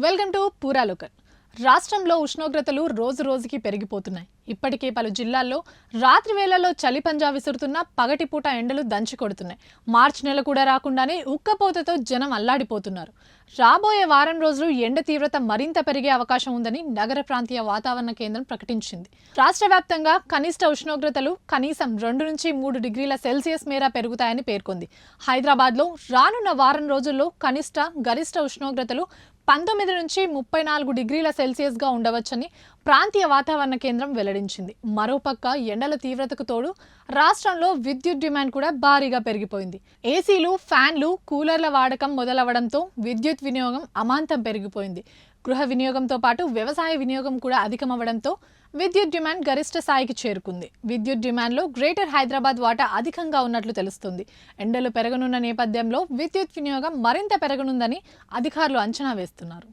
Welcome to పూరా local. రాష్ట్రంలో ఉష్ణోగ్రతలు రోజు రోజుకి పెరిగిపోతున్నాయి. ఇప్పటికే పలు జిల్లాల్లో రాత్రి వేళల్లో చలి పంజా విసురుతున్న పగటిపూట ఎండలు దంచి కొడుతున్నాయి. మార్చి నెల కూడా రాకుండానే ఉక్కపోతతో జనం అల్లాడిపోతున్నారు. రాబోయే వారం రోజులు ఎండ తీవ్రత మరింత పెరిగే అవకాశం ఉందని నగర ప్రాంతీయ వాతావరణ కేంద్రం ప్రకటించింది. రాష్ట్ర వ్యాప్తంగా కనిష్ట ఉష్ణోగ్రతలు కనీసం 2 నుంచి 3 డిగ్రీల సెల్సియస్ మేర పెరుగుతాయని పేర్కొంది. హైదరాబాద్లో రానున్న వారం రోజుల్లో కనిష్ట గరిష్ట ఉష్ణోగ్రతలు 19 నుంచి 34 డిగ్రీల సెల్సియస్గా ఉండవచ్చని ప్రాంతీయ వాతావరణ కేంద్రం వెల్లడించింది. మరోపక్క ఎండల తీవ్రతకు తోడు రాష్ట్రంలో విద్యుత్ డిమాండ్ కూడా భారీగా పెరిగిపోయింది. ఏసీలు, ఫ్యాన్లు, కూలర్ల వాడకం మొదలవడంతో విద్యుత్ వినియోగం అమాంతం పెరిగిపోయింది. గృహ వినియోగంతో పాటు వ్యవసాయ వినియోగం కూడా అధికమవడంతో విద్యుత్ డిమాండ్ గరిష్ట స్థాయికి చేరుకుంది. విద్యుత్ డిమాండ్లో గ్రేటర్ హైదరాబాద్ వాటా అధికంగా ఉన్నట్లు తెలుస్తుంది. ఎండలు పెరగనున్న నేపథ్యంలో విద్యుత్ వినియోగం మరింత పెరగనుందని అధికారులు అంచనా వేస్తున్నారు.